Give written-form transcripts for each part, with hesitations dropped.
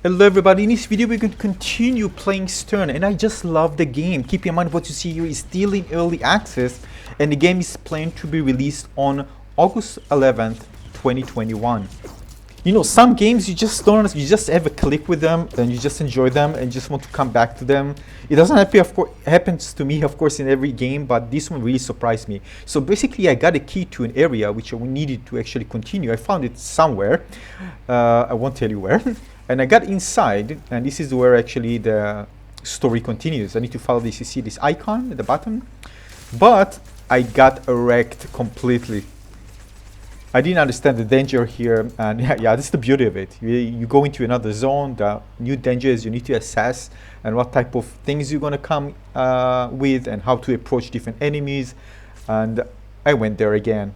Hello everybody, in this video we're going to continue playing Stern, and I just love the game. Keep in mind what you see here is still in early access, and the game is planned to be released on August 11th, 2021. You know, some games you just have a click with them and you just enjoy them and just want to come back to them. It doesn't happen, of course, happens to me of course in every game, but this one really surprised me. So basically I got a key to an area which I needed to actually continue. I found it somewhere, I won't tell you where. And I got inside, and this is where actually the story continues. I need to follow this. You see this icon at the bottom? But I got wrecked completely. I didn't understand the danger here, and yeah, that's the beauty of it. You go into another zone, the new dangers you need to assess, and what type of things you're gonna come with, and how to approach different enemies. And I went there again.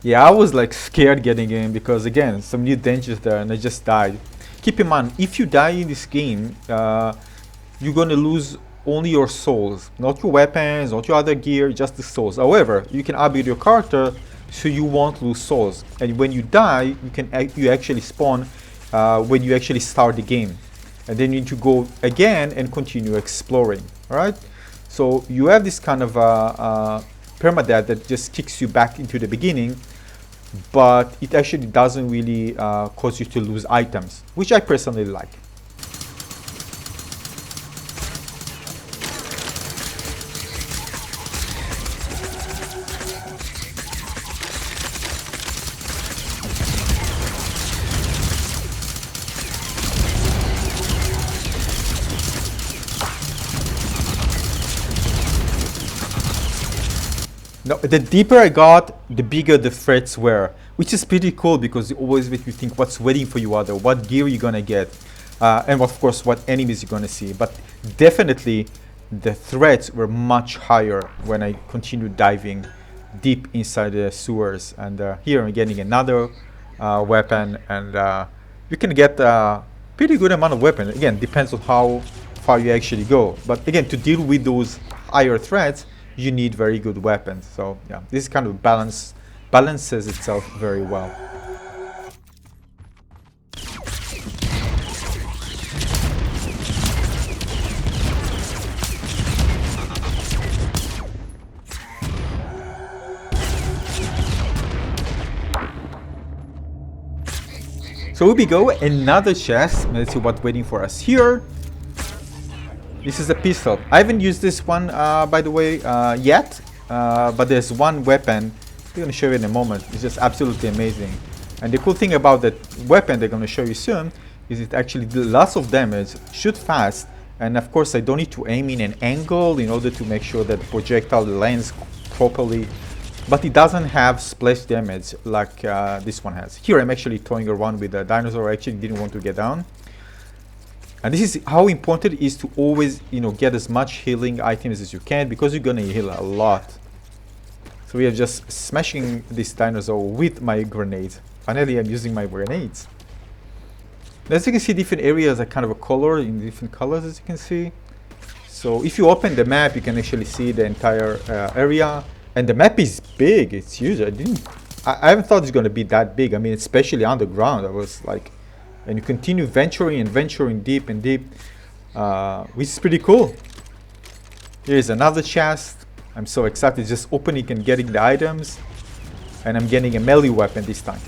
Yeah, I was like scared getting in because again, some new dangers there and I just died. Keep in mind, if you die in this game, you're gonna lose only your souls, not your weapons, not your other gear, just the souls. However, you can upgrade your character so you won't lose souls. And when you die, you actually spawn when you actually start the game. And then you need to go again and continue exploring, alright? So you have this kind of permadeath that just kicks you back into the beginning, but it actually doesn't really cause you to lose items, which I personally like. No, the deeper I got, the bigger the threats were, which is pretty cool because it always makes you think what's waiting for you out there, what gear you're gonna get, and of course what enemies you're gonna see. But definitely the threats were much higher when I continued diving deep inside the sewers. And here I'm getting another weapon, and you can get a pretty good amount of weapon. Again, depends on how far you actually go. But again, to deal with those higher threats, you need very good weapons. So yeah, this kind of balances itself very well. So here we go, another chest. Let's see what's waiting for us here. This is a pistol. I haven't used this one, by the way, yet, but there's one weapon. I'm going to show you in a moment. It's just absolutely amazing. And the cool thing about that weapon they're going to show you soon is it actually does lots of damage, shoot fast, and of course I don't need to aim in an angle in order to make sure that the projectile lands properly. But it doesn't have splash damage like this one has. Here I'm actually throwing around with a dinosaur. I actually didn't want to get down. And this is how important it is to always, you know, get as much healing items as you can, because you're gonna heal a lot. So we are just smashing this dinosaur with my grenades. Finally, I'm using my grenades. As you can see, different areas are kind of a color in different colors, as you can see. So if you open the map, you can actually see the entire area, and the map is big. It's huge. I haven't thought it's gonna be that big. I mean, especially underground. I was like. And you continue venturing and venturing deep and deep, which is pretty cool. Here's another chest. I'm so excited just opening and getting the items. And I'm getting a melee weapon this time.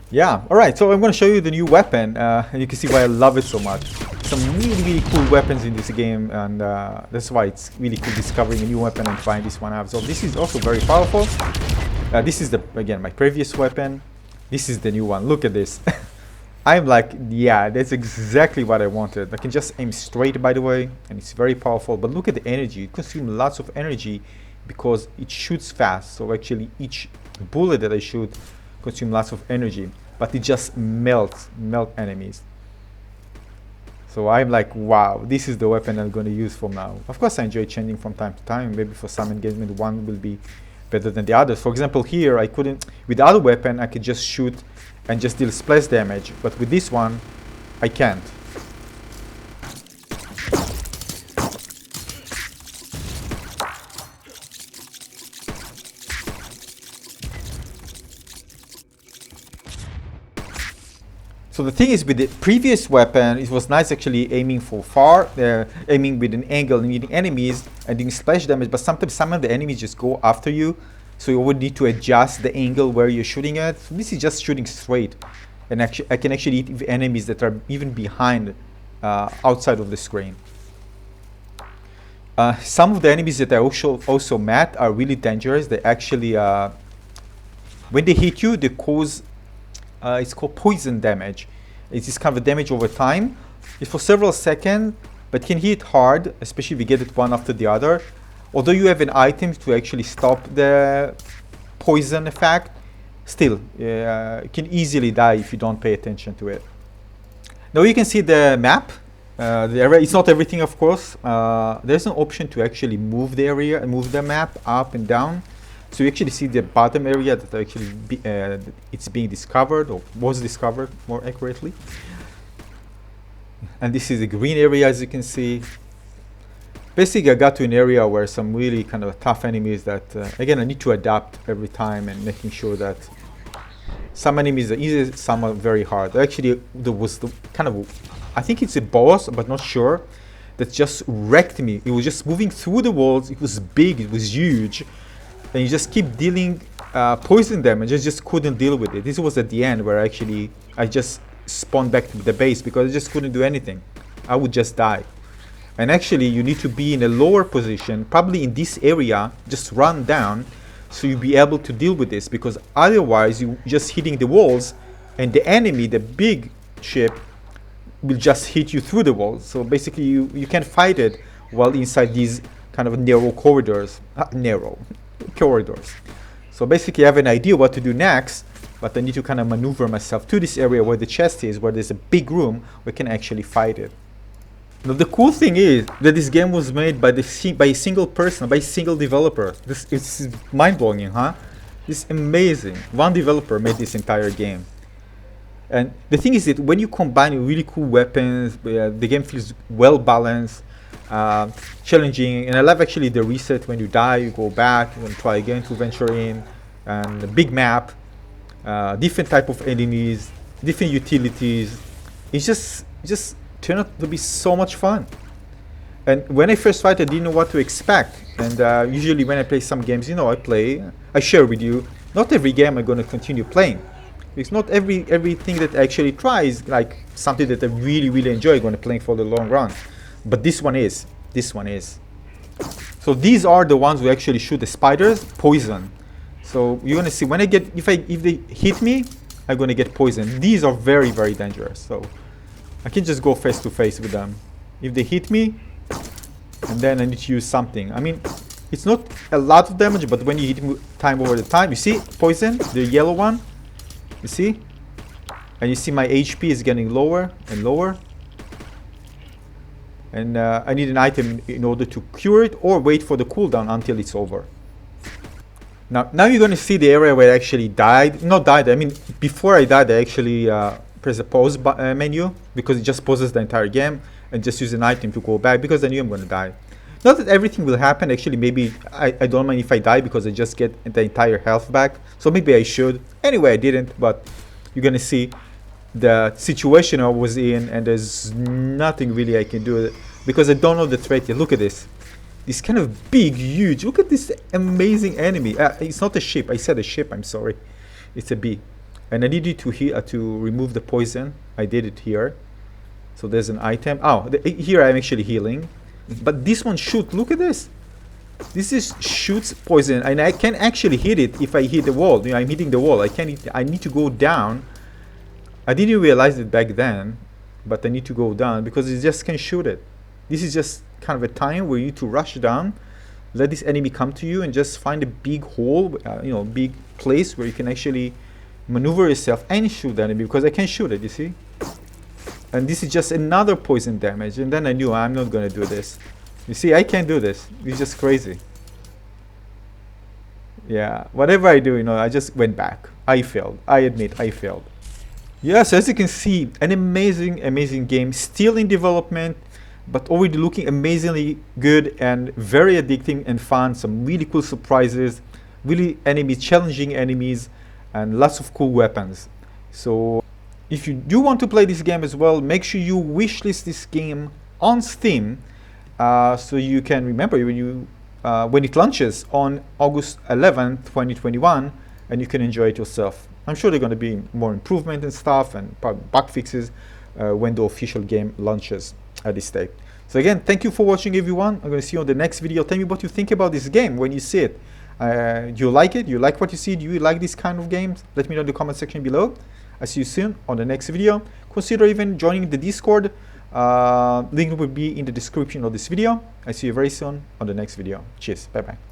Yeah, alright, so I'm going to show you the new weapon, and you can see why I love it so much. Some really cool weapons in this game, and that's why it's really cool discovering a new weapon and trying this one out. So this is also very powerful. This is, again, my previous weapon. This is the new one. Look at this. I'm like, yeah, that's exactly what I wanted. I can just aim straight, by the way, and it's very powerful. But look at the energy. It consumes lots of energy because it shoots fast. So actually each bullet that I shoot consumes lots of energy, but it just melts enemies. So I'm like, wow, this is the weapon I'm going to use from now. Of course, I enjoy changing from time to time. Maybe for some engagement, one will be better than the others. For example, here, I couldn't, with the other weapon, I could just shoot and just deal splash damage. But with this one, I can't. So the thing is, with the previous weapon, it was nice actually aiming for far, aiming with an angle and hitting enemies and doing splash damage, but sometimes some of the enemies just go after you, so you would need to adjust the angle where you're shooting at. So this is just shooting straight, and actually I can actually hit enemies that are even behind, outside of the screen. Some of the enemies that I also met are really dangerous. They actually, when they hit you, they cause it's called poison damage. It's this kind of damage over time. It's for several seconds, but can hit hard, especially if you get it one after the other. Although you have an item to actually stop the poison effect, still, you can easily die if you don't pay attention to it. Now you can see the map. The area, it's not everything, of course. There's an option to actually move the area and move the map up and down. So you actually see the bottom area that actually it's being discovered, or was discovered more accurately. And this is the green area, as you can see. Basically, I got to an area where some really kind of tough enemies that, again, I need to adapt every time and making sure that some enemies are easy, some are very hard. Actually, there was the kind of, I think it's a boss, but not sure, that just wrecked me. It was just moving through the walls. It was big, it was huge. And you just keep dealing poison damage. I just couldn't deal with it. This was at the end where actually I just spawned back to the base because I just couldn't do anything. I would just die. And actually you need to be in a lower position, probably in this area, just run down so you'll be able to deal with this, because otherwise you're just hitting the walls and the enemy, the big ship, will just hit you through the walls. So basically you can't fight it while inside these kind of narrow corridors. Corridors. So basically I have an idea what to do next, but I need to kind of maneuver myself to this area where the chest is, where there's a big room where I can actually fight it. Now the cool thing is that this game was made by a single person, by a single developer. This is mind-blowing, huh? It's amazing. One developer made this entire game. And the thing is that when you combine really cool weapons, the game feels well balanced, challenging, and I love actually the reset. When you die, you go back and try again to venture in, and a big map, different type of enemies, different utilities. It's just turned out to be so much fun. And when I first tried, I didn't know what to expect. And usually when I play some games, I share with you. Not every game I'm going to continue playing. It's not everything that I actually try is like something that I really enjoy going to play for the long run. But this one is. So these are the ones who actually shoot the spiders, poison. So you're gonna see when I get, if they hit me, I'm gonna get poisoned. These are very dangerous. So I can just go face to face with them. If they hit me, and then I need to use something. I mean, it's not a lot of damage, but when you hit me time over the time, you see poison, the yellow one, you see, and you see my HP is getting lower and lower. And I need an item in order to cure it or wait for the cooldown until it's over. Now you're going to see the area where I actually died. Not died, I mean, before I died, I actually press the pause menu, because it just pauses the entire game, and just use an item to go back, because I knew I'm going to die. Not that everything will happen, actually. Maybe I don't mind if I die, because I just get the entire health back. So maybe I should. Anyway, I didn't, but you're going to see the situation I was in, and there's nothing really I can do because I don't know the threat yet. Look at this. This kind of big, huge, look at this amazing enemy. It's not a ship. I said a ship, I'm sorry. It's a bee. And I needed to remove the poison. I did it here. So there's an item. Oh, here I'm actually healing. But this one shoots, look at this. This is shoots poison, and I can actually hit it if I hit the wall. I'm hitting the wall. I need to go down. I didn't realize it back then, but I need to go down because it just can shoot it. This is just kind of a time where you need to rush down, let this enemy come to you, and just find a big hole, big place where you can actually maneuver yourself and shoot the enemy, because I can shoot it, you see? And this is just another poison damage. And then I knew I'm not gonna do this. You see, I can't do this. It's just crazy. Yeah, whatever I do, you know, I just went back. I failed. I admit, I failed. Yes, as you can see, an amazing game, still in development, but already looking amazingly good and very addicting and fun. Some really cool surprises, really challenging enemies, and lots of cool weapons. So if you do want to play this game as well, make sure you wishlist this game on Steam, so you can remember when it launches on August 11th, 2021, and you can enjoy it yourself. I'm sure there are going to be more improvement and stuff and bug fixes when the official game launches at this state. So again, thank you for watching, everyone. I'm going to see you on the next video. Tell me what you think about this game when you see it. Do you like it? Do you like what you see? Do you like this kind of games? Let me know in the comment section below. I'll see you soon on the next video. Consider even joining the Discord. Link will be in the description of this video. I'll see you very soon on the next video. Cheers. Bye bye.